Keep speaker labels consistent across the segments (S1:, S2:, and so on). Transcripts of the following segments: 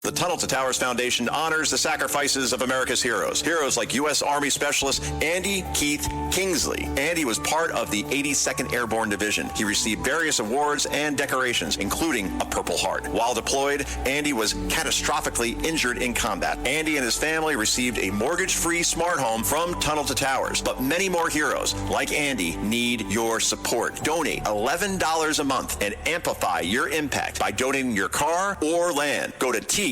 S1: The Tunnel to Towers Foundation honors the sacrifices of America's heroes. Heroes like U.S. Army Specialist Andy Keith Kingsley. Andy was part of the 82nd Airborne Division. He received various awards and decorations, including a Purple Heart. While deployed, Andy was catastrophically injured in combat. Andy and his family received a mortgage-free smart home from Tunnel to Towers. But many more heroes, like Andy, need your support. Donate $11 a month and amplify your impact by donating your car or land. Go to T2T.org.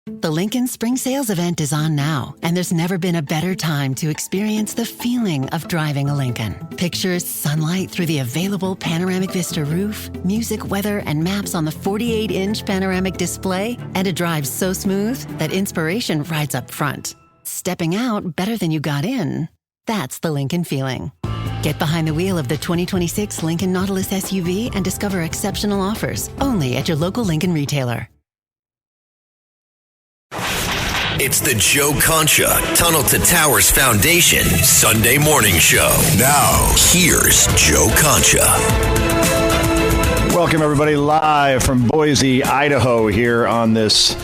S2: The Lincoln Spring Sales event is on now, and there's never been a better time to experience the feeling of driving a Lincoln. Pictures, sunlight through the available panoramic vista roof, music, weather, and maps on the 48-inch panoramic display, and a drive so smooth that inspiration rides up front. Stepping out better than you got in. That's the Lincoln feeling. Get behind the wheel of the 2026 Lincoln Nautilus SUV and discover exceptional offers only at your local Lincoln retailer.
S3: It's the Joe Concha Tunnel to Towers Foundation Sunday morning show. Now, here's Joe Concha.
S4: Welcome, everybody, live from Boise, Idaho, here on this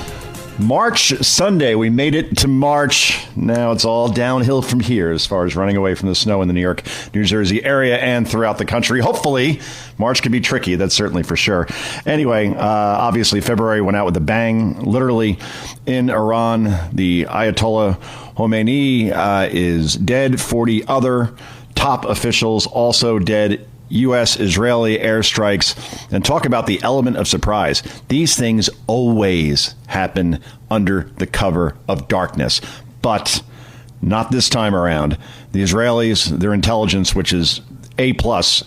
S4: March Sunday. We made it to March. Now it's all downhill from here as far as running away from the snow in the New York, New Jersey area and throughout the country. Hopefully, March can be tricky. That's certainly for sure. Anyway, obviously, February went out with a bang. Literally in Iran, the Ayatollah Khomeini is dead. 40 other top officials also dead. U.S.-Israeli airstrikes, and talk about the element of surprise. These things always happen under the cover of darkness, but not this time around. The Israelis, their intelligence, which is A+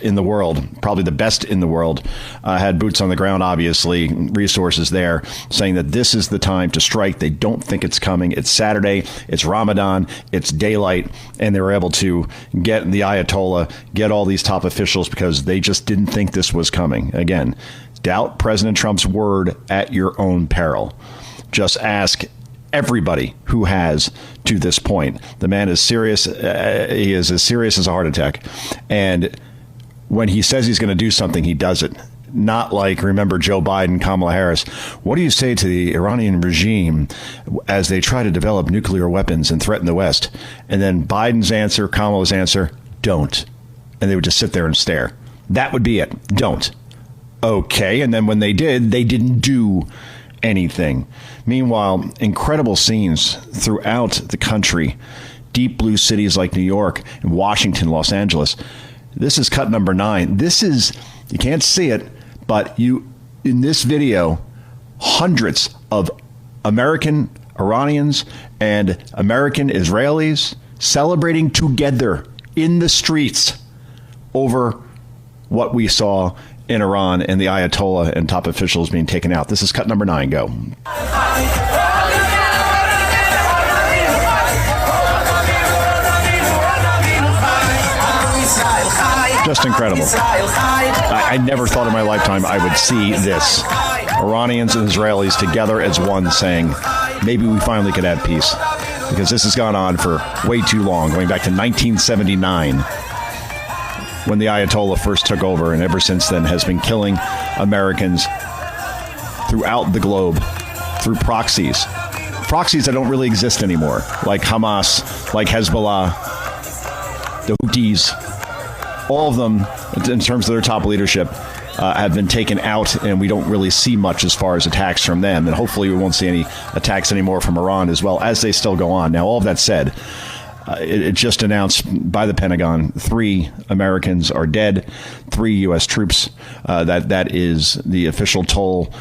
S4: in the world, probably the best in the world, had boots on the ground, obviously, resources there, saying that this is the time to strike. They don't think it's coming. It's Saturday, it's Ramadan, it's daylight, and they were able to get the Ayatollah, get all these top officials because they just didn't think this was coming. Again, doubt President Trump's word at your own peril. Just ask everybody who has to this point. The man is serious. He is as serious as a heart attack. And when he says he's going to do something, he does it. Not like, remember, Joe Biden, Kamala Harris. What do you say to the Iranian regime as they try to develop nuclear weapons and threaten the West? And then Biden's answer, Kamala's answer, don't. And they would just sit there and stare. That would be it. Don't. Okay. And then when they did, they didn't do anything. Meanwhile, incredible scenes throughout the country, deep blue cities like New York and Washington, Los Angeles. This is cut number 9. This is, you can't see it, but in this video, hundreds of American Iranians and American Israelis celebrating together in the streets over what we saw in Iran and the Ayatollah and top officials being taken out. This is cut number 9. Go. Just incredible. I never thought in my lifetime I would see this. Iranians and Israelis together as one saying, maybe we finally could have peace. Because this has gone on for way too long, going back to 1979. When the Ayatollah first took over, and ever since then has been killing Americans throughout the globe through proxies that don't really exist anymore, like Hamas, like Hezbollah, the Houthis. All of them, in terms of their top leadership, have been taken out, and we don't really see much as far as attacks from them. And hopefully we won't see any attacks anymore from Iran as well, as they still go on. Now, all of that said, it just announced by the Pentagon 3 Americans are dead, 3 U.S. troops. That is the official toll.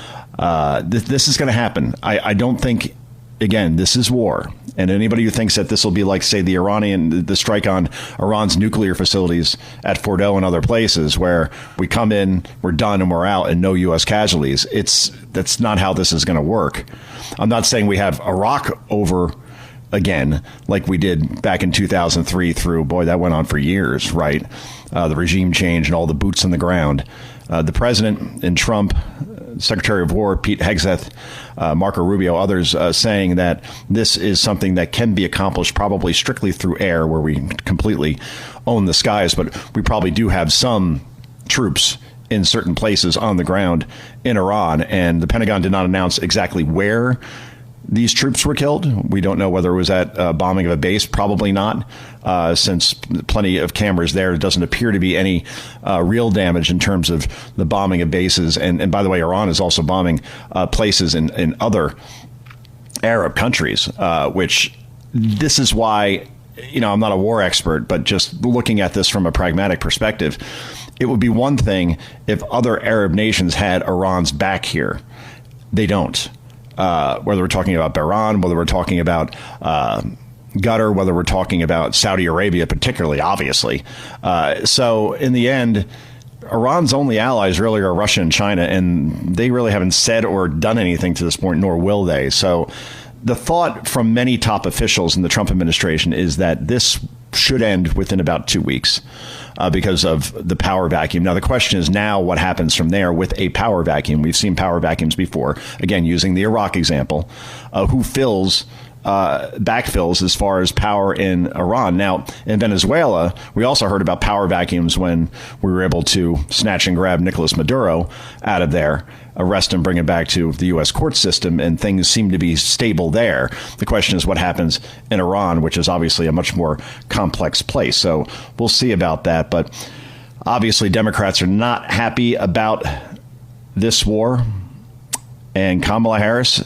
S4: This is going to happen. I don't think, again, this is war. And anybody who thinks that this will be like, say, the strike on Iran's nuclear facilities at Fordo and other places where we come in, we're done, and we're out, and no U.S. casualties. That's not how this is going to work. I'm not saying we have Iraq over again, like we did back in 2003 through, boy, that went on for years, right? The regime change and all the boots on the ground. The president and Trump, Secretary of War Pete Hegseth, Marco Rubio, others saying that this is something that can be accomplished probably strictly through air, where we completely own the skies. But we probably do have some troops in certain places on the ground in Iran. And the Pentagon did not announce exactly where these troops were killed. We don't know whether it was at bombing of a base. Probably not, since plenty of cameras there. It doesn't appear to be any real damage in terms of the bombing of bases. And by the way, Iran is also bombing places in other Arab countries, which this is why, I'm not a war expert, but just looking at this from a pragmatic perspective, it would be one thing if other Arab nations had Iran's back here. They don't. Whether we're talking about Bahrain, whether we're talking about Qatar, whether we're talking about Saudi Arabia, particularly, obviously. So in the end, Iran's only allies really are Russia and China, and they really haven't said or done anything to this point, nor will they. So the thought from many top officials in the Trump administration is that this should end within about 2 weeks because of the power vacuum. Now, the question is now what happens from there with a power vacuum. We've seen power vacuums before, again, using the Iraq example, who backfills as far as power in Iran. Now, in Venezuela, we also heard about power vacuums when we were able to snatch and grab Nicolas Maduro out of there, arrest him, bring him back to the U.S. court system, and things seem to be stable there. The question is what happens in Iran, which is obviously a much more complex place. So we'll see about that. But obviously, Democrats are not happy about this war. And Kamala Harris,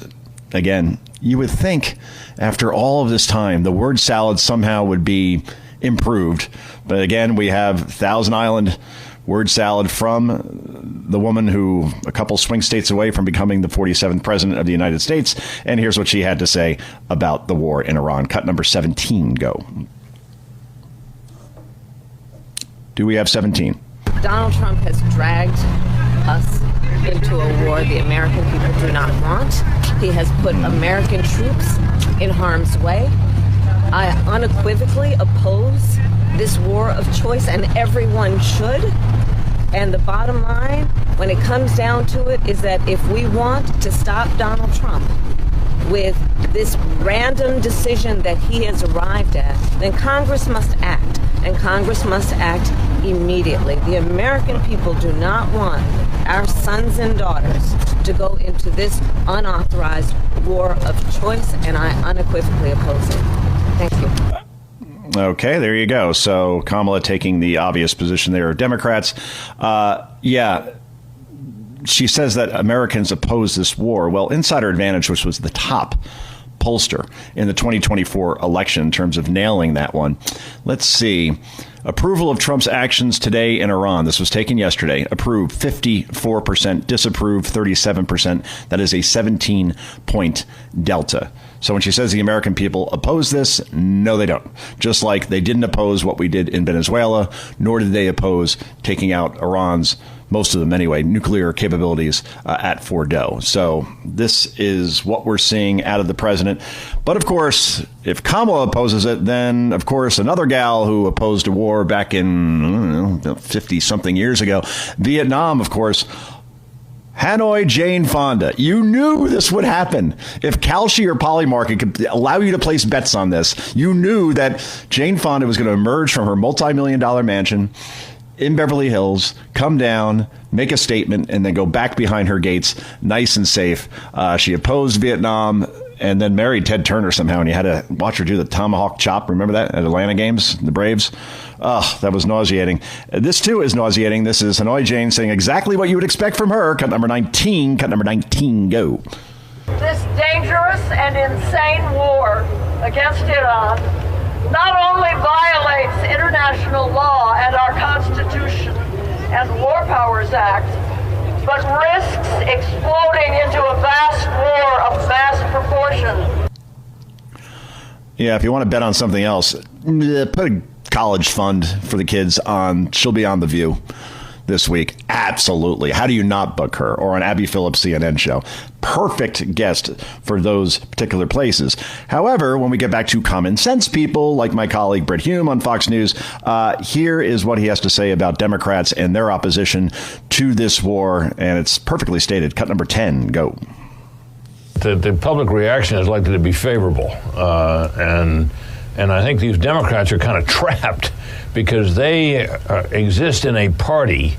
S4: again, you would think after all of this time, the word salad somehow would be improved. But again, we have Thousand Island word salad from the woman who a couple swing states away from becoming the 47th president of the United States. And here's what she had to say about the war in Iran. Cut number 17, go. Do we have 17?
S5: Donald Trump has dragged us into a war the American people do not want. He has put American troops in harm's way. I unequivocally oppose this war of choice, and everyone should. And the bottom line, when it comes down to it, is that if we want to stop Donald Trump with this random decision that he has arrived at, then Congress must act, and Congress must act immediately. The American people do not want our sons and daughters to go into this unauthorized war of choice, and I unequivocally oppose it. Thank you.
S4: Okay, there you go. So Kamala taking the obvious position there of Democrats. She says that Americans oppose this war. Well, Insider Advantage, which was the top pollster in the 2024 election in terms of nailing that one. Let's see. Approval of Trump's actions today in Iran. This was taken yesterday. Approved 54%, disapproved 37%. That is a 17-point delta. So when she says the American people oppose this, no, they don't. Just like they didn't oppose what we did in Venezuela, nor did they oppose taking out Iran's, most of them anyway, nuclear capabilities at Fordo. So this is what we're seeing out of the president. But of course, if Kamala opposes it, then of course another gal who opposed a war back in 50-something years ago, Vietnam, of course, Hanoi Jane Fonda. You knew this would happen. If Kalshi or Polymarket could allow you to place bets on this, you knew that Jane Fonda was going to emerge from her multi-million-dollar mansion in Beverly Hills, come down, make a statement, and then go back behind her gates, nice and safe. She opposed Vietnam and then married Ted Turner somehow, and you had to watch her do the tomahawk chop. Remember that at Atlanta games, the Braves? Oh, that was nauseating. This, too, is nauseating. This is Hanoi Jane saying exactly what you would expect from her. Cut number 19, go.
S6: This dangerous and insane war against Iran not only violates international law and our Constitution and War Powers Act, but risks exploding into a vast war of mass proportion.
S4: Yeah, if you want to bet on something else, put a college fund for the kids on. She'll be on The View this week. Absolutely. How do you not book her? Or on Abby Phillips' CNN show. Perfect guest for those particular places. However, when we get back to common sense people like my colleague Brit Hume on Fox News, here is what he has to say about Democrats and their opposition to this war. And it's perfectly stated. Cut number 10, go.
S7: The public reaction is likely to be favorable. And I think these Democrats are kind of trapped because they exist in a party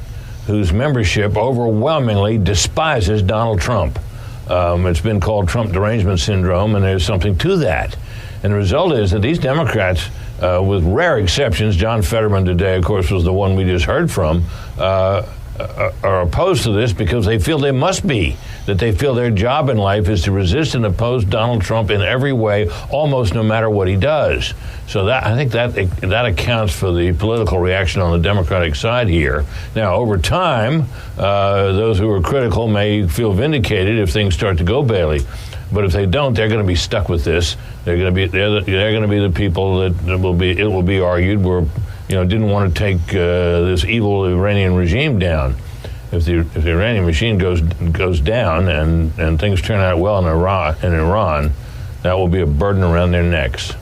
S7: whose membership overwhelmingly despises Donald Trump. It's been called Trump derangement syndrome, and there's something to that. And the result is that these Democrats, with rare exceptions, John Fetterman today, of course, was the one we just heard from, are opposed to this because they feel they must be, that they feel their job in life is to resist and oppose Donald Trump in every way, almost no matter what he does. So that I think that accounts for the political reaction on the Democratic side here. Now, over time, those who are critical may feel vindicated if things start to go Bailey. But if they don't, they're going to be stuck with this. They're going to be the people that it will be argued were, didn't want to take this evil Iranian regime down. If the Iranian machine goes down and things turn out well in Iran, that will be a burden around their necks.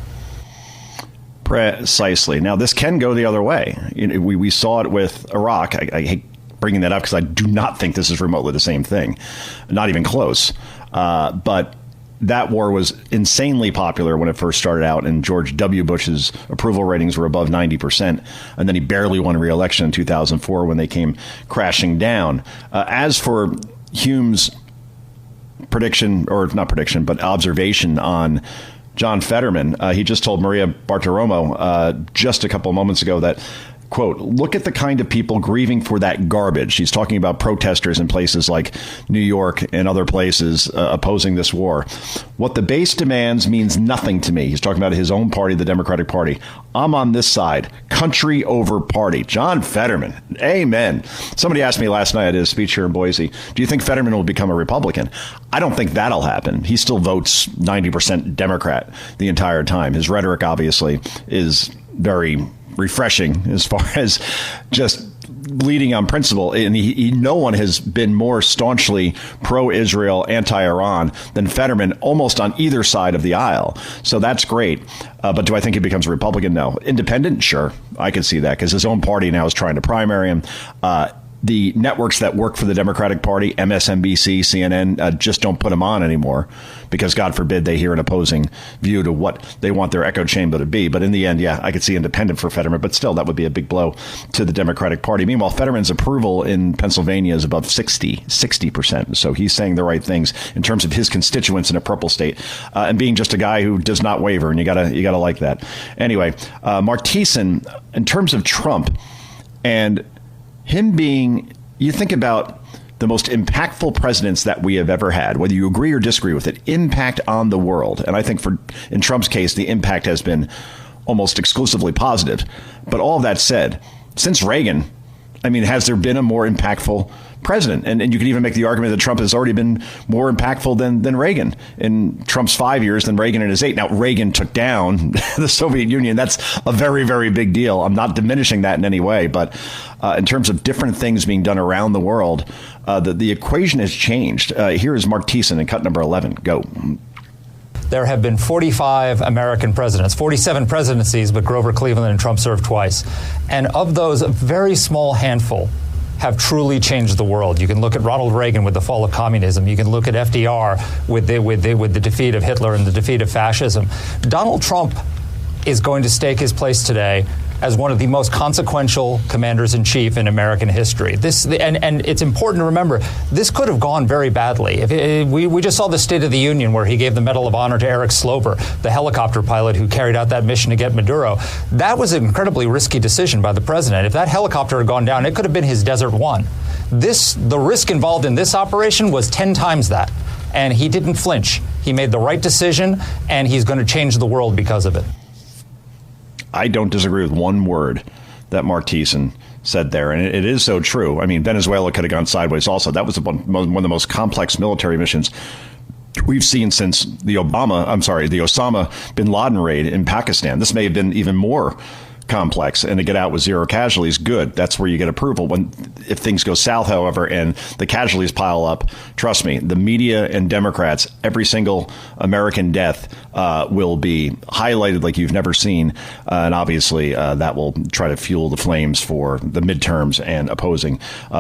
S4: Precisely. Now, this can go the other way. We saw it with Iraq. I hate bringing that up because I do not think this is remotely the same thing. Not even close. But that war was insanely popular when it first started out, and George W. Bush's approval ratings were above 90%. And then he barely won re-election in 2004 when they came crashing down. As for Hume's prediction, or not prediction, but observation on John Fetterman, he just told Maria Bartiromo just a couple of moments ago that, quote, look at the kind of people grieving for that garbage. He's talking about protesters in places like New York and other places opposing this war. What the base demands means nothing to me. He's talking about his own party, the Democratic Party. I'm on this side. Country over party. John Fetterman. Amen. Somebody asked me last night at his speech here in Boise, do you think Fetterman will become a Republican? I don't think that'll happen. He still votes 90% Democrat the entire time. His rhetoric, obviously, is very refreshing as far as just leading on principle. And no one has been more staunchly pro-Israel, anti-Iran than Fetterman, almost on either side of the aisle. So that's great. But do I think he becomes a Republican? No. Independent? Sure. I can see that because his own party now is trying to primary him. The networks that work for the Democratic Party, MSNBC, CNN, just don't put him on anymore because, God forbid, they hear an opposing view to what they want their echo chamber to be. But in the end, yeah, I could see independent for Fetterman, but still, that would be a big blow to the Democratic Party. Meanwhile, Fetterman's approval in Pennsylvania is above 60%. So he's saying the right things in terms of his constituents in a purple state and being just a guy who does not waver. And you gotta like that. Anyway, Mark Thiessen, in terms of Trump and him being, you think about the most impactful presidents that we have ever had, whether you agree or disagree with it, impact on the world. And I think in Trump's case, the impact has been almost exclusively positive. But all of that said, since Reagan, I mean, has there been a more impactful president? And you could even make the argument that Trump has already been more impactful than Reagan in Trump's 5 years than Reagan in his 8. Now, Reagan took down the Soviet Union. That's a very, very big deal. I'm not diminishing that in any way. But in terms of different things being done around the world, the equation has changed. Here is Mark Thiessen in cut number 11. Go.
S8: There have been 45 American presidents, 47 presidencies, but Grover Cleveland and Trump served twice. And of those, a very small handful have truly changed the world. You can look at Ronald Reagan with the fall of communism. You can look at FDR with the defeat of Hitler and the defeat of fascism. Donald Trump is going to stake his place today as one of the most consequential commanders-in-chief in American history. And it's important to remember, this could have gone very badly. We just saw the State of the Union where he gave the Medal of Honor to Eric Slover, the helicopter pilot who carried out that mission to get Maduro. That was an incredibly risky decision by the president. If that helicopter had gone down, it could have been his Desert One. The risk involved in this operation was 10 times that. And he didn't flinch. He made the right decision, and he's going to change the world because of it.
S4: I don't disagree with one word that Mark Thiessen said there. And it is so true. I mean, Venezuela could have gone sideways also. That was one of the most complex military missions we've seen since the Osama bin Laden raid in Pakistan. This may have been even more complex, and to get out with zero casualties, good. That's where you get approval. If things go south, however, and the casualties pile up, trust me, the media and Democrats, every single American death will be highlighted like you've never seen. And obviously, that will try to fuel the flames for the midterms and opposing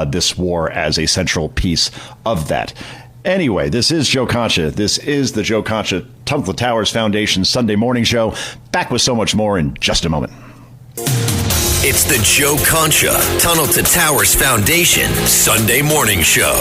S4: this war as a central piece of that. Anyway, this is Joe Concha. This is the Joe Concha Tunnel to Towers Foundation Sunday morning show. Back with so much more in just a moment.
S3: It's the Joe Concha Tunnel to Towers Foundation Sunday Morning Show.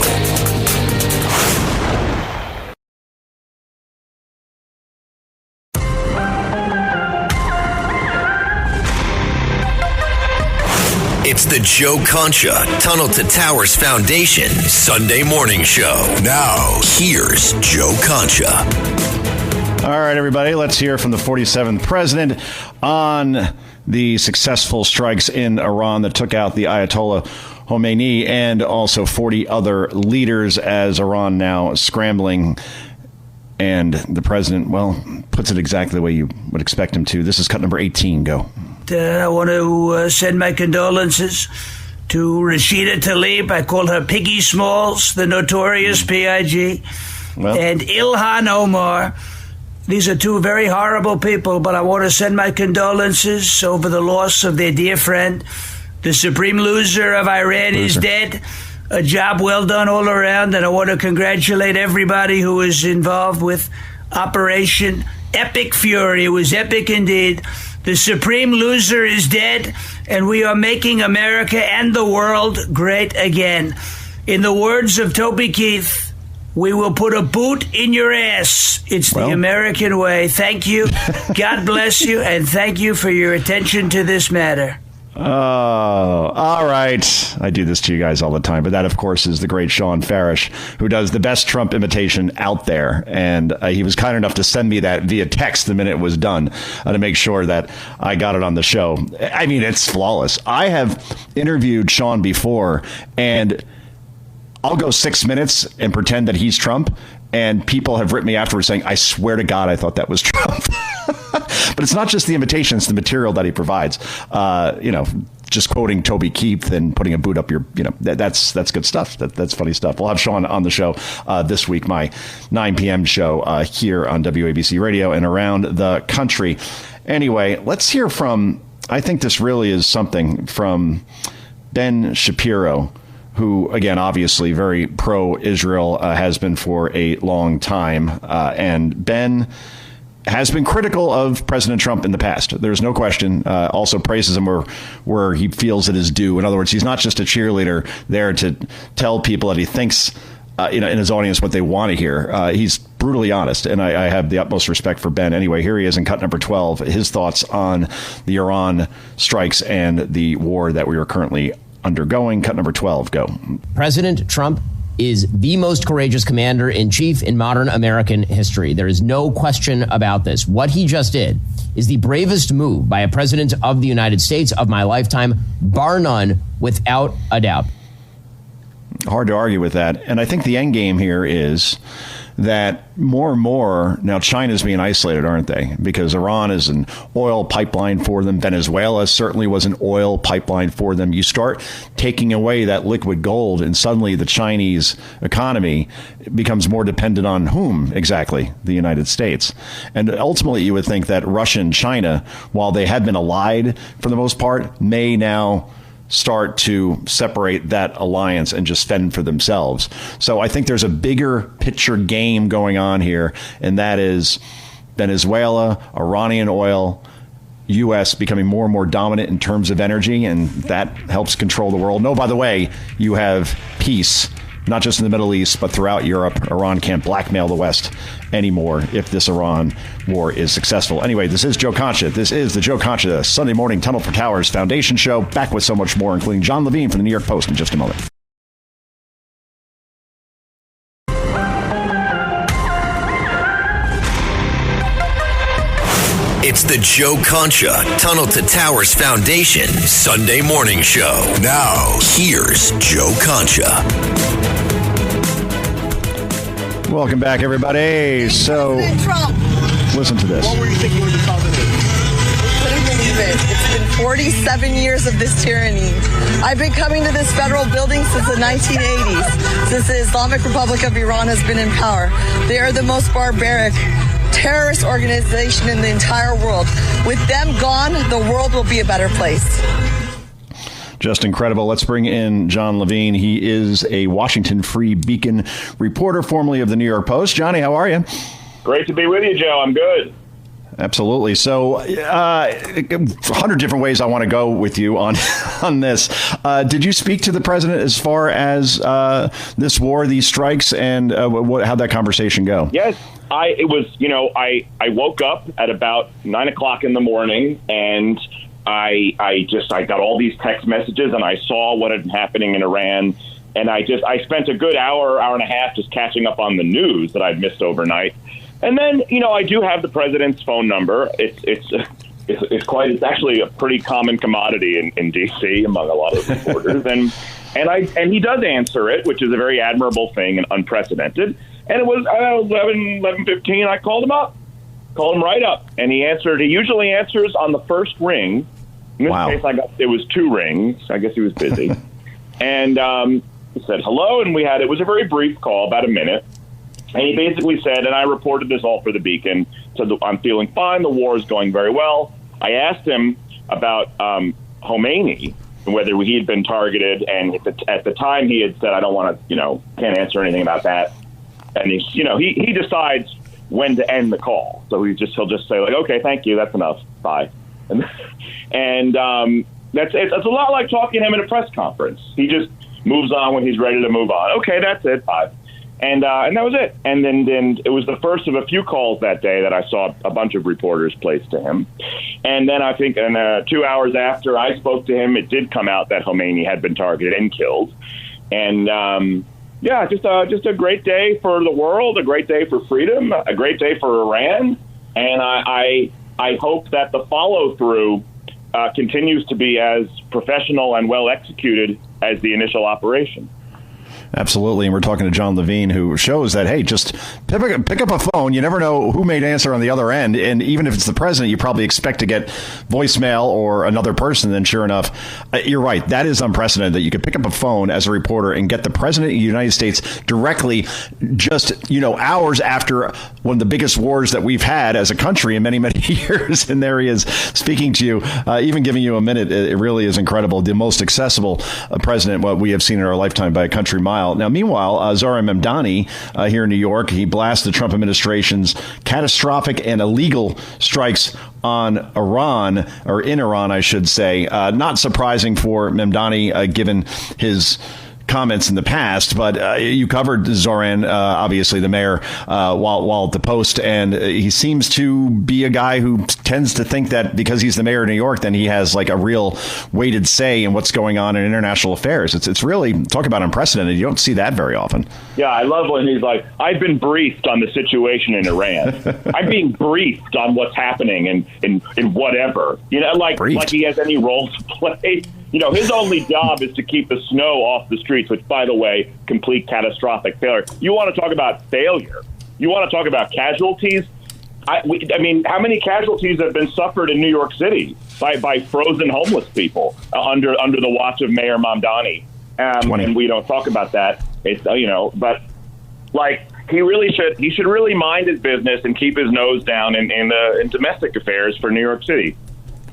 S3: It's the Joe Concha Tunnel to Towers Foundation Sunday Morning Show. Now, here's Joe Concha.
S4: All right, everybody, let's hear from the 47th president on the successful strikes in Iran that took out the Ayatollah Khomeini and also 40 other leaders as Iran now scrambling. And the president, well, puts it exactly the way you would expect him to. This is cut number 18. Go.
S9: I want to send my condolences to Rashida Tlaib. I call her Piggy Smalls, the notorious P.I.G., and Ilhan Omar. These are two very horrible people, but I want to send my condolences over the loss of their dear friend. The supreme loser of Iran is dead. A job well done all around, and I want to congratulate everybody who was involved with Operation Epic Fury. It was epic indeed. The supreme loser is dead, and we are making America and the world great again. In the words of Toby Keith, we will put a boot in your ass. It's the American way. Thank you. God bless you, and thank you for your attention to this matter.
S4: Oh, all right. I do this to you guys all the time. But that, of course, is the great Sean Farish, who does the best Trump imitation out there. And he was kind enough to send me that via text the minute it was done to make sure that I got it on the show. I mean, it's flawless. I have interviewed Sean before, and I'll go 6 minutes and pretend that he's Trump. And people have written me afterwards saying, I swear to God, I thought that was Trump. But it's not just the imitation, it's the material that he provides. Just quoting Toby Keith and putting a boot up your, that's good stuff. That's funny stuff. We'll have Sean on the show this week, my 9 p.m. show here on WABC Radio and around the country. Anyway, let's hear from, I think this really is something, from Ben Shapiro, who, again, obviously very pro-Israel, has been for a long time. And Ben has been critical of President Trump in the past. There's no question. Also praises him where he feels it is due. In other words, he's not just a cheerleader there to tell people that he thinks in his audience what they want to hear. He's brutally honest, and I have the utmost respect for Ben. Anyway, here he is in cut number 12, his thoughts on the Iran strikes and the war that we are currently undergoing. Cut number 12, go.
S10: President Trump is the most courageous commander-in-chief in modern American history. There is no question about this. What he just did is the bravest move by a president of the United States of my lifetime, bar none, without a doubt.
S4: Hard to argue with that. And I think the end game here is that more and more now China's being isolated, aren't they? Because Iran is an oil pipeline for them. Venezuela certainly was an oil pipeline for them. You start taking away that liquid gold, and suddenly the Chinese economy becomes more dependent on whom exactly? The United States. And ultimately, you would think that Russia and China, while they had been allied for the most part, may now start to separate that alliance and just fend for themselves. So I think there's a bigger picture game going on here, and that is Venezuela, Iranian oil, U.S. becoming more and more dominant in terms of energy, and that helps control the world. No, by the way, you have peace, not just in the Middle East, but throughout Europe. Iran can't blackmail the West anymore if this Iran war is successful. Anyway, this is Joe Concha. This is the Joe Concha Sunday Morning Tunnel for Towers Foundation Show. Back with so much more, including John Levine from the New York Post in just a moment.
S3: It's the Joe Concha Tunnel to Towers Foundation Sunday Morning Show. Now, here's Joe Concha.
S4: Welcome back, everybody. So, listen to this.
S11: What were you thinking when you saw the news?
S12: Couldn't believe it. It's been 47 years of this tyranny. I've been coming to this federal building since the 1980s, since the Islamic Republic of Iran has been in power. They are the most barbaric terrorist organization in the entire world. With them gone, the world will be a better place.
S4: Just incredible. Let's bring in John Levine. He is a Washington Free Beacon reporter, formerly of the New York Post. Johnny, how are you?
S13: Great to be with you, Joe. I'm good.
S4: Absolutely. So 100 different ways I want to go with you on this. Did you speak to the president as far as this war, these strikes, and how'd that conversation go?
S11: Yes. I woke up at about 9 o'clock in the morning, and I got all these text messages, and I saw what had been happening in Iran. And I spent a good hour and a half just catching up on the news that I'd missed overnight. And then, I do have the president's phone number. It's actually a pretty common commodity in D.C. among a lot of reporters. and he does answer it, which is a very admirable thing and unprecedented. And it was 11:15. I called him right up, and he answered. He usually answers on the first ring. In this case, it was 2 rings. I guess he was busy. And he said hello, and it was a very brief call, about a minute. And he basically said, and I reported this all for the Beacon, said, I'm feeling fine. The war is going very well. I asked him about Khomeini, and whether he had been targeted. And at the time he had said, I don't want to, can't answer anything about that. And he decides when to end the call. So he'll just say, like, okay, thank you. That's enough. Bye. And it's a lot like talking to him in a press conference. He just moves on when he's ready to move on. Okay, that's it. Bye. And that was it. And then it was the first of a few calls that day that I saw a bunch of reporters place to him. And then I think 2 hours after I spoke to him, it did come out that Khomeini had been targeted and killed. And just a great day for the world, a great day for freedom, a great day for Iran. And I hope that the follow-through continues to be as professional and well executed as the initial operation.
S4: Absolutely. And we're talking to John Levine, who shows that, hey, just pick up a phone. You never know who may answer on the other end. And even if it's the president, you probably expect to get voicemail or another person. Then sure enough, you're right. That is unprecedented that you could pick up a phone as a reporter and get the president of the United States directly just, hours after one of the biggest wars that we've had as a country in many, many years. And there he is speaking to you, even giving you a minute. It really is incredible. The most accessible president what we have seen in our lifetime by a country mile. Now, meanwhile, Zohran Mamdani here in New York, he blasts the Trump administration's catastrophic and illegal strikes on Iran, or in Iran, I should say. Not surprising for Mamdani, given his comments in the past, but you covered Zohran, obviously the mayor, while at the Post, and he seems to be a guy who tends to think that because he's the mayor of New York, then he has like a real weighted say in what's going on in international affairs. It's really, talk about unprecedented. You don't see that very often.
S11: Yeah, I love when he's like, I've been briefed on the situation in Iran. I'm being briefed on what's happening in whatever, like he has any role to play. His only job is to keep the snow off the streets, which, by the way, complete catastrophic failure. You want to talk about failure? You want to talk about casualties? I mean, how many casualties have been suffered in New York City by frozen homeless people under the watch of Mayor Mamdani? And we don't talk about that. It's but like he should really mind his business and keep his nose down in domestic affairs for New York City.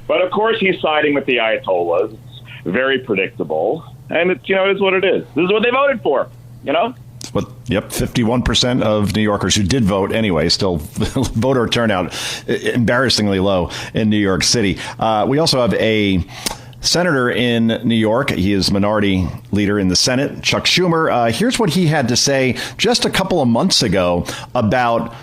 S11: But of course, he's siding with the Ayatollahs. Very predictable, and it's it's what it is. This is what they voted for,
S4: But 51% of New Yorkers who did vote anyway. Still, voter turnout embarrassingly low in New York City. We also have a senator in New York. He is minority leader in the Senate, Chuck Schumer. Here's what he had to say just a couple of months ago about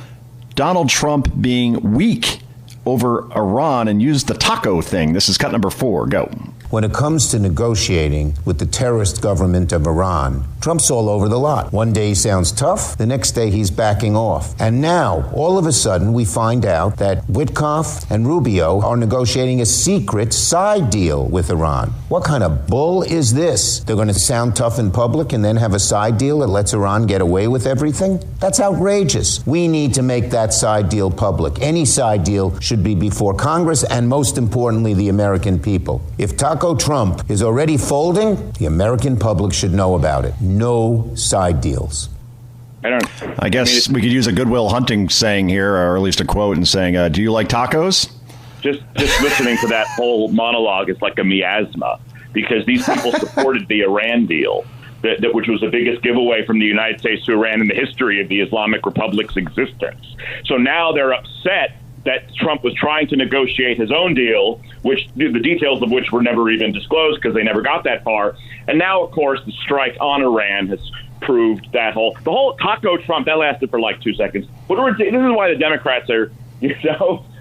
S4: Donald Trump being weak over Iran and used the taco thing. This is cut number 4. Go.
S13: When it comes to negotiating with the terrorist government of Iran, Trump's all over the lot. One day he sounds tough, the next day he's backing off. And now, all of a sudden, we find out that Witkoff and Rubio are negotiating a secret side deal with Iran. What kind of bull is this? They're going to sound tough in public and then have a side deal that lets Iran get away with everything? That's outrageous. We need to make that side deal public. Any side deal should be before Congress and, most importantly, the American people. If Taco Trump is already folding, the American public should know about it. No side deals.
S4: I guess we could use a Goodwill Hunting saying here, or at least a quote, and saying, do you like tacos?
S11: Just listening to that whole monologue is like a miasma, because these people supported the Iran deal, which was the biggest giveaway from the United States to Iran in the history of the Islamic Republic's existence. So now they're upset that Trump was trying to negotiate his own deal, which the details of which were never even disclosed because they never got that far. And now, of course, the strike on Iran has proved the whole taco Trump, that lasted for like 2 seconds. This is why the Democrats are,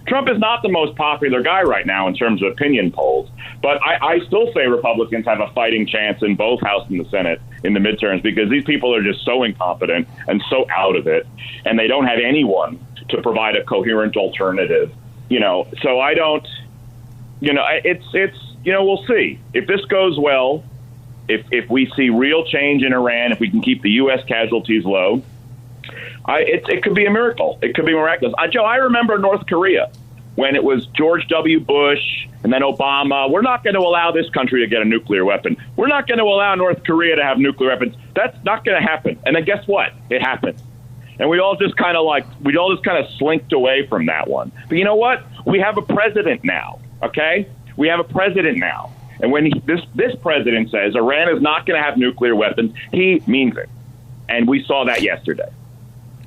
S11: Trump is not the most popular guy right now in terms of opinion polls. But I still say Republicans have a fighting chance in both House and the Senate in the midterms because these people are just so incompetent and so out of it, and they don't have anyone to provide a coherent alternative. So I don't, we'll see. If this goes well, if we see real change in Iran, if we can keep the U.S. casualties low, it could be a miracle. It could be miraculous. Joe, I remember North Korea when it was George W. Bush and then Obama. We're not going to allow this country to get a nuclear weapon. We're not going to allow North Korea to have nuclear weapons. That's not going to happen. And then guess what? It happened. And we all just kind of slinked away from that one. But you know what? We have a president now, okay? We have a president now. And when this president says Iran is not going to have nuclear weapons, he means it. And we saw that yesterday.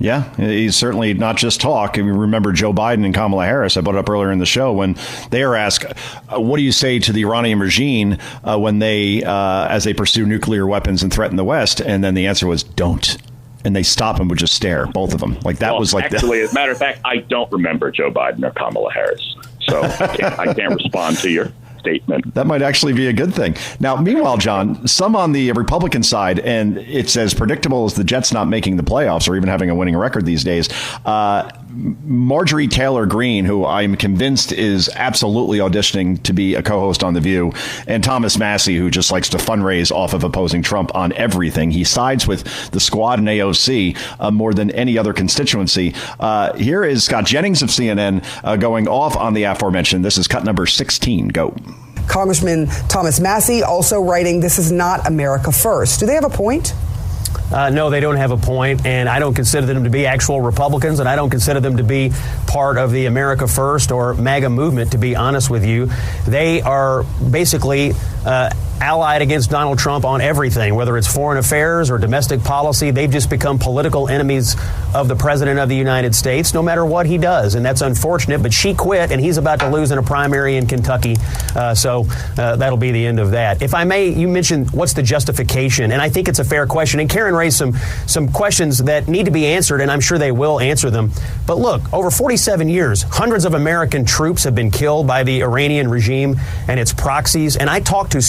S4: Yeah, he's certainly not just talk. I mean, remember Joe Biden and Kamala Harris, I brought it up earlier in the show, when they are asked, what do you say to the Iranian regime when they, as they pursue nuclear weapons and threaten the West? And then the answer was, don't. And they stop and would just stare, both of them. Like that was like...
S11: Actually, as a matter of fact, I don't remember Joe Biden or Kamala Harris. So I can't respond to your statement.
S4: That might actually be a good thing. Now, meanwhile, John, some on the Republican side, and it's as predictable as the Jets not making the playoffs or even having a winning record these days, Marjorie Taylor Greene, who I'm convinced is absolutely auditioning to be a co-host on The View, and Thomas Massie, who just likes to fundraise off of opposing Trump on everything. He sides with the squad in AOC more than any other constituency. Here is Scott Jennings of CNN going off on the aforementioned. This is cut number 16. Go.
S14: Congressman Thomas Massie also writing, "This is not America first." Do they have a point?
S15: No, they don't have a point, and I don't consider them to be actual Republicans, and I don't consider them to be part of the America First or MAGA movement, to be honest with you. They are basically allied against Donald Trump on everything, whether it's foreign affairs or domestic policy. They've just become political enemies of the President of the United States, no matter what he does, and that's unfortunate, but she quit, and he's about to lose in a primary in Kentucky, so that'll be the end of that. If I may, you mentioned what's the justification, and I think it's a fair question, and Karen raised some questions that need to be answered, and I'm sure they will answer them. But look, over 47 years, hundreds of American troops have been killed by the Iranian regime and its proxies, and I talked to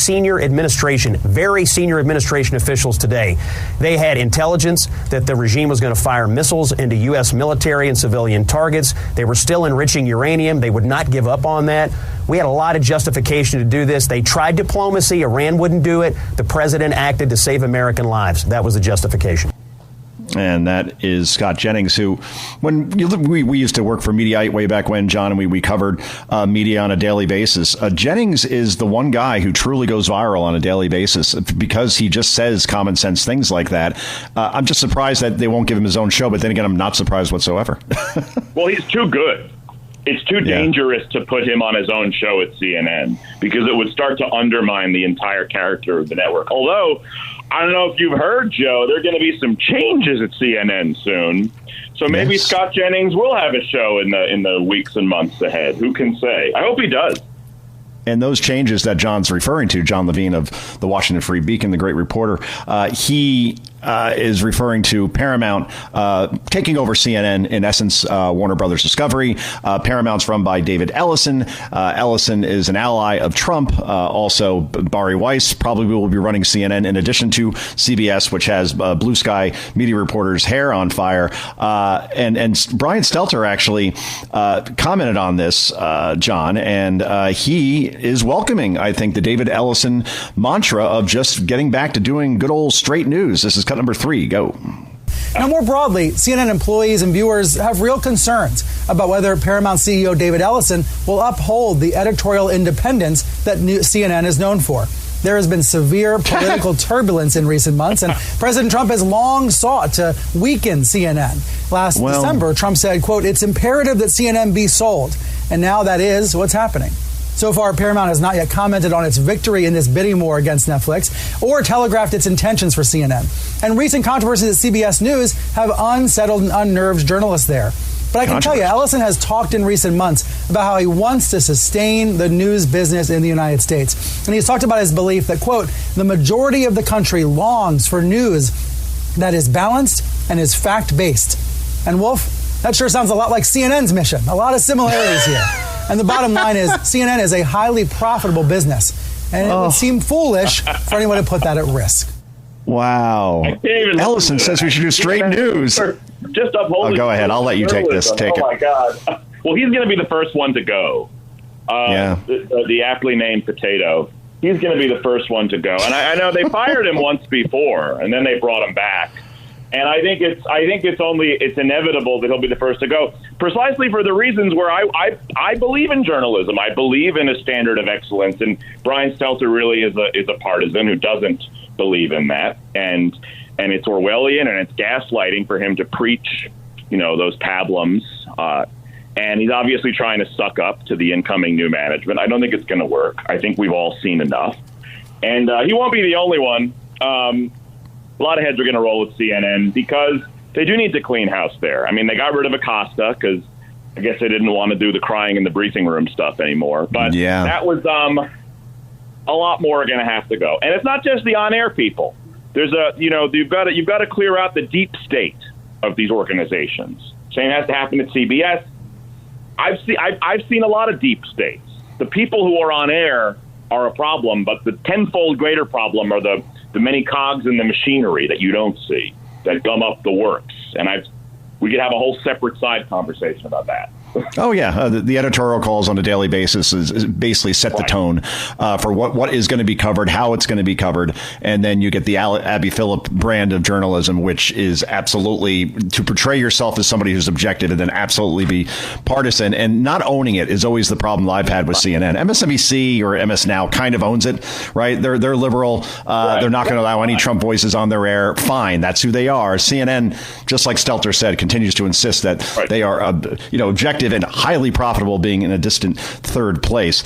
S15: very senior administration officials today. They had intelligence that the regime was going to fire missiles into U.S. military and civilian targets. They were still enriching uranium. They would not give up on that. We had a lot of justification to do this. They tried diplomacy. Iran wouldn't do it. The president acted to save American lives. That was the justification.
S4: And that is Scott Jennings, who, when we used to work for Mediaite way back when, John, and we covered media on a daily basis. Jennings is the one guy who truly goes viral on a daily basis because he just says common sense things like that. I'm just surprised that they won't give him his own show. But then again, I'm not surprised whatsoever.
S11: Well, he's too good. It's too dangerous to put him on his own show at CNN because it would start to undermine the entire character of the network. Although, I don't know if you've heard, Joe, there are going to be some changes at CNN soon. So maybe Scott Jennings will have a show in the weeks and months ahead. Who can say? I hope he does.
S4: And those changes that John's referring to, John Levine of the Washington Free Beacon, the great reporter, he is referring to Paramount taking over CNN, in essence, Warner Brothers Discovery. Paramount's run by David Ellison. Ellison is an ally of Trump. Also, Bari Weiss probably will be running CNN in addition to CBS, which has Blue Sky media reporters' hair on fire. And Brian Stelter actually commented on this, John, and he is welcoming, I think, the David Ellison mantra of just getting back to doing good old straight news. This is cut number 3. Go.
S16: Now, more broadly, CNN employees and viewers have real concerns about whether Paramount CEO David Ellison will uphold the editorial independence that CNN is known for. There has been severe political turbulence in recent months, and President Trump has long sought to weaken CNN. Last December, Trump said, quote, "It's imperative that CNN be sold." And now that is what's happening. So far, Paramount has not yet commented on its victory in this bidding war against Netflix or telegraphed its intentions for CNN. And recent controversies at CBS News have unsettled and unnerved journalists there. But I can tell you, Ellison has talked in recent months about how he wants to sustain the news business in the United States. And he's talked about his belief that, quote, the majority of the country longs for news that is balanced and is fact-based. And Wolf, that sure sounds a lot like CNN's mission. A lot of similarities here. And the bottom line is CNN is a highly profitable business. And it would seem foolish for anyone to put that at risk.
S4: Wow. Ellison says we should do straight news.
S11: Just upholding.
S4: Go ahead. I'll let you take this. Take it.
S11: Oh, my God. Well, he's going to be the first one to go. The aptly named Potato. He's going to be the first one to go. And I know they fired him once before, and then they brought him back. And I think it's inevitable that he'll be the first to go, precisely for the reasons where I believe in journalism. I believe in a standard of excellence, and Brian Stelter really is a partisan who doesn't believe in that, and it's Orwellian and it's gaslighting for him to preach, those pablums. And he's obviously trying to suck up to the incoming new management. I don't think it's going to work. I think we've all seen enough, and he won't be the only one. A lot of heads are going to roll with CNN because they do need to clean house there. I mean, they got rid of Acosta because I guess they didn't want to do the crying in the briefing room stuff anymore. But that was a lot more are going to have to go. And it's not just the on-air people. There's you've got to clear out the deep state of these organizations. Same has to happen at CBS. I've seen a lot of deep states. The people who are on air are a problem, but the tenfold greater problem are the many cogs in the machinery that you don't see that gum up the works. And we could have a whole separate side conversation about that.
S4: Oh, yeah. The editorial calls on a daily basis is basically set the tone for what is going to be covered, how it's going to be covered. And then you get the Abby Phillip brand of journalism, which is absolutely to portray yourself as somebody who's objective and then absolutely be partisan. And not owning it is always the problem I've had with CNN. MSNBC or MS Now kind of owns it, right? They're liberal. They're not going to allow any Trump voices on their air. Fine. That's who they are. CNN, just like Stelter said, continues to insist that they are, objective and highly profitable, being in a distant third place.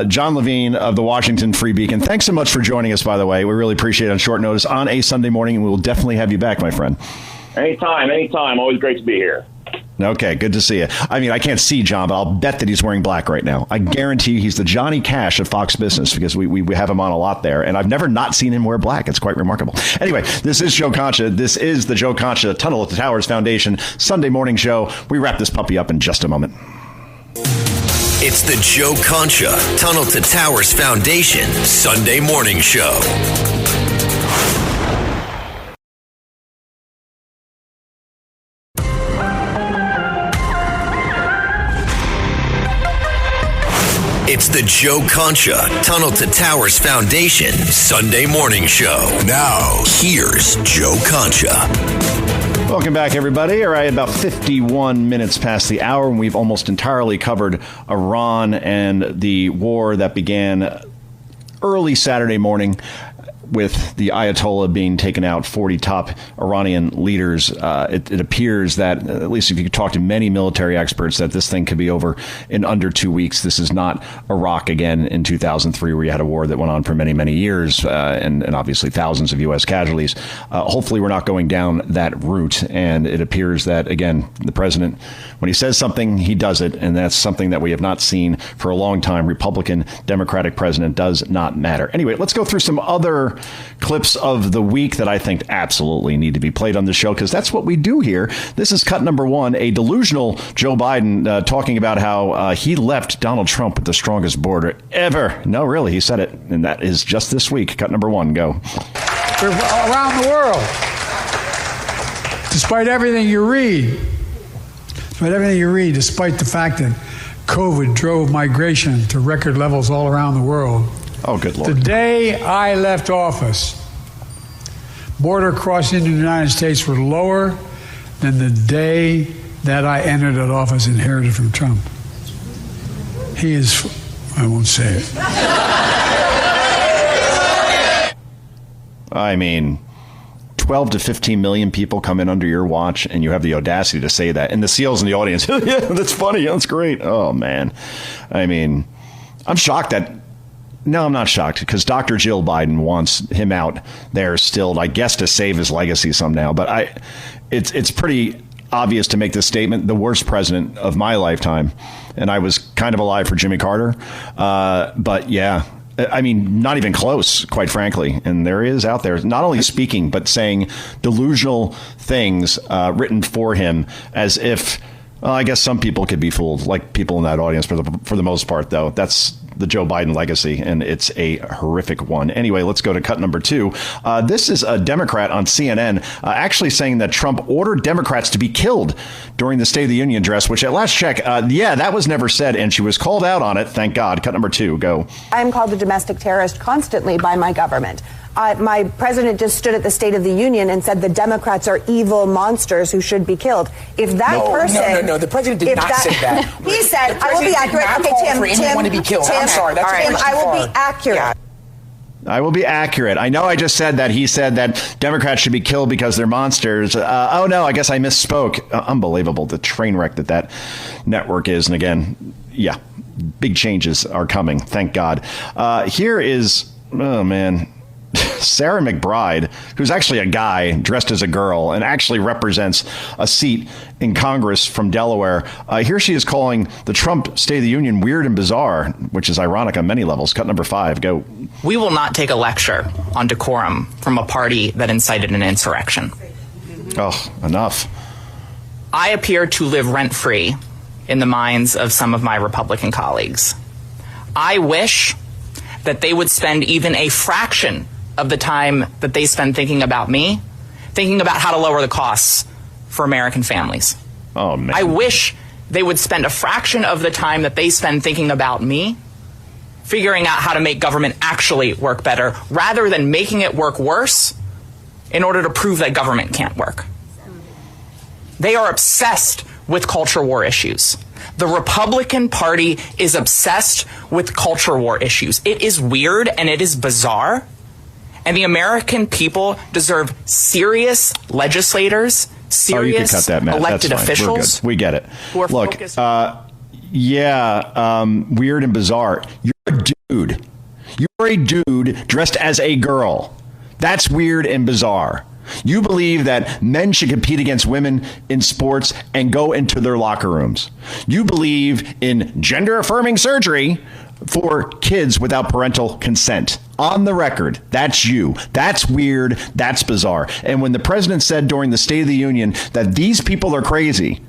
S4: John Levine of the Washington Free Beacon, thanks so much for joining us, by the way. We really appreciate it on short notice on a Sunday morning, and we will definitely have you back, my friend.
S11: Anytime. Always great to be here.
S4: Okay, good to see you. I mean, I can't see John, but I'll bet that he's wearing black right now. I guarantee he's the Johnny Cash of Fox Business because we have him on a lot there, and I've never not seen him wear black. It's quite remarkable. Anyway, this is Joe Concha. This is the Joe Concha Tunnel at the Towers Foundation Sunday morning show. We wrap this puppy up in just a moment.
S3: It's the Joe Concha Tunnel to Towers Foundation Sunday morning show. It's the Joe Concha Tunnel to Towers Foundation Sunday morning show. Now, here's Joe Concha.
S4: Welcome back, everybody. All right, about 51 minutes past the hour, and we've almost entirely covered Iran and the war that began early Saturday morning with the Ayatollah being taken out, 40 top Iranian leaders. It appears that, at least if you talk to many military experts, that this thing could be over in under 2 weeks. This is not Iraq again in 2003, where you had a war that went on for many, many years, and obviously thousands of U.S. casualties. Hopefully we're not going down that route. And it appears that, again, the president, when he says something, he does it. And that's something that we have not seen for a long time. Republican, Democratic president does not matter. Anyway, let's go through some other clips of the week that I think absolutely need to be played on the show, because that's what we do here. This is cut number one, a delusional Joe Biden talking about how he left Donald Trump with the strongest border ever. No, really, he said it. And that is just this week. Cut number one, go.
S17: We're around the world, despite everything you read, despite the fact that COVID drove migration to record levels all around the world.
S4: Oh, good Lord.
S17: The day I left office, border crossing into the United States were lower than the day that I entered that office inherited from Trump. He is, I won't say it.
S4: I mean, 12 to 15 million people come in under your watch, and you have the audacity to say that. And the SEALs in the audience, yeah, that's funny, that's great. Oh, man. I mean, I'm shocked that... No, I'm not shocked, because Dr. Jill Biden wants him out there still, I guess, to save his legacy somehow. But it's pretty obvious to make this statement, the worst president of my lifetime. And I was kind of alive for Jimmy Carter. But yeah, I mean, not even close, quite frankly. And there is out there not only speaking, but saying delusional things written for him as if, well, I guess some people could be fooled, like people in that audience for the most part, though. That's the Joe Biden legacy, and it's a horrific one. Anyway, let's go to cut number 2. This is a Democrat on CNN actually saying that Trump ordered Democrats to be killed during the State of the Union address, which at last check, that was never said, and she was called out on it. Thank God. Cut number 2, go.
S18: I am called a domestic terrorist constantly by my government. My president just stood at the State of the Union and said the Democrats are evil monsters who should be killed. If that person...
S19: No, the president did not say that.
S18: He said, I will be accurate. Okay, Tim,
S19: to be killed. I'm sorry, that's
S18: Tim, I will be accurate. Yeah.
S4: I will be accurate. I know I just said that. He said that Democrats should be killed because they're monsters. Oh, no, I guess I misspoke. Unbelievable, the train wreck that network is. And again, yeah, big changes are coming. Thank God. Here is, oh, man, Sarah McBride, who's actually a guy dressed as a girl and actually represents a seat in Congress from Delaware. Here she is calling the Trump State of the Union weird and bizarre, which is ironic on many levels. Cut number 5, go.
S20: We will not take a lecture on decorum from a party that incited an insurrection.
S4: Oh, enough.
S20: I appear to live rent-free in the minds of some of my Republican colleagues. I wish that they would spend even a fraction of the time that they spend thinking about me, thinking about how to lower the costs for American families.
S4: Oh, man.
S20: I wish they would spend a fraction of the time that they spend thinking about me, figuring out how to make government actually work better, rather than making it work worse in order to prove that government can't work. They are obsessed with culture war issues. The Republican Party is obsessed with culture war issues. It is weird and it is bizarre. And the American people deserve serious legislators, serious
S4: you can cut that, Matt.
S20: elected
S4: That's fine.
S20: officials.
S4: We get it.
S20: Who are
S4: Look,
S20: focused.
S4: Weird and bizarre. You're a dude. You're a dude dressed as a girl. That's weird and bizarre. You believe that men should compete against women in sports and go into their locker rooms. You believe in gender-affirming surgery for kids without parental consent. On the record, that's you. That's weird. That's bizarre. And when the president said during the State of the Union that these people are crazy,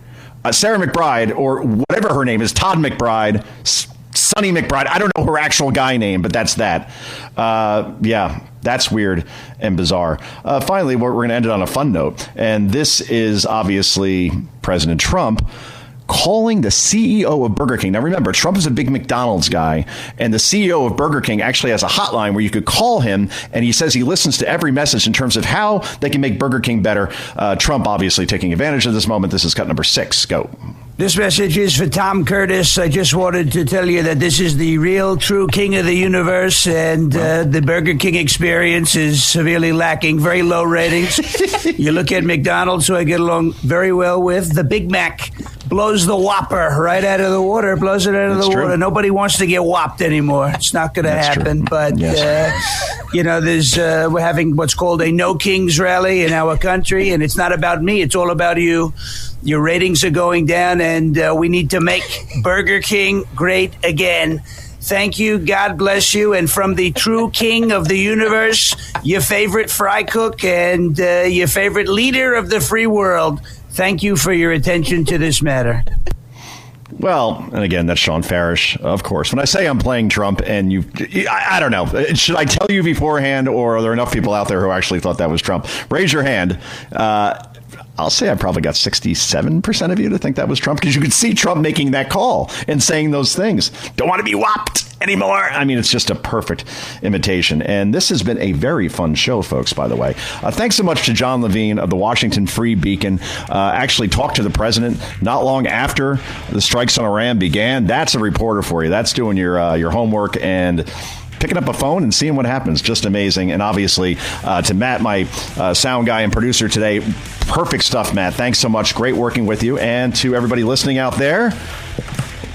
S4: Sarah McBride, or whatever her name is, Todd McBride, Sonny McBride, I don't know her actual guy name, but that's that. That's weird and bizarre. Finally, we're going to end it on a fun note. And this is obviously President Trump calling the CEO of Burger King. Now, remember, Trump is a big McDonald's guy, and the CEO of Burger King actually has a hotline where you could call him, and he says he listens to every message in terms of how they can make Burger King better. Trump obviously taking advantage of this moment. This is cut number 6. Go.
S9: This message is for Tom Curtis. I just wanted to tell you that this is the real, true king of the universe, and the Burger King experience is severely lacking. Very low ratings. You look at McDonald's, who I get along very well with. The Big Mac blows the Whopper right out of the water. Blows it out of the water. Nobody wants to get whopped anymore. It's not going to happen. True. But there's we're having what's called a No Kings rally in our country, and it's not about me. It's all about you. Your ratings are going down, and we need to make Burger King great again. Thank you. God bless you. And from the true king of the universe, your favorite fry cook and your favorite leader of the free world, thank you for your attention to this matter.
S4: Well, and again, that's Sean Farish, of course. When I say I'm playing Trump and I don't know, should I tell you beforehand, or are there enough people out there who actually thought that was Trump? Raise your hand. I'll say I probably got 67% of you to think that was Trump, because you could see Trump making that call and saying those things. Don't want to be whopped anymore. I mean, it's just a perfect imitation. And this has been a very fun show, folks, by the way. Thanks so much to John Levine of the Washington Free Beacon. Actually talked to the president not long after the strikes on Iran began. That's a reporter for you. That's doing your homework and picking up a phone and seeing what happens. Just amazing. And obviously to Matt, my sound guy and producer today, perfect stuff, Matt. Thanks so much. Great working with you. And to everybody listening out there,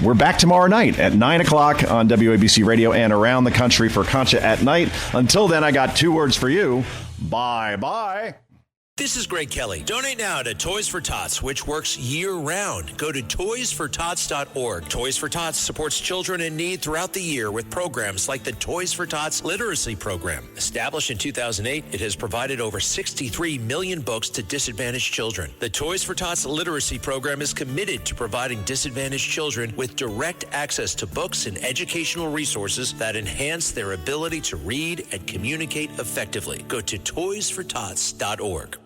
S4: we're back tomorrow night at 9 o'clock on WABC Radio and around the country for Concha at Night. Until then, I got 2 words for you. Bye-bye.
S3: This is Greg Kelly. Donate now to Toys for Tots, which works year-round. Go to toysfortots.org. Toys for Tots supports children in need throughout the year with programs like the Toys for Tots Literacy Program. Established in 2008, it has provided over 63 million books to disadvantaged children. The Toys for Tots Literacy Program is committed to providing disadvantaged children with direct access to books and educational resources that enhance their ability to read and communicate effectively. Go to toysfortots.org.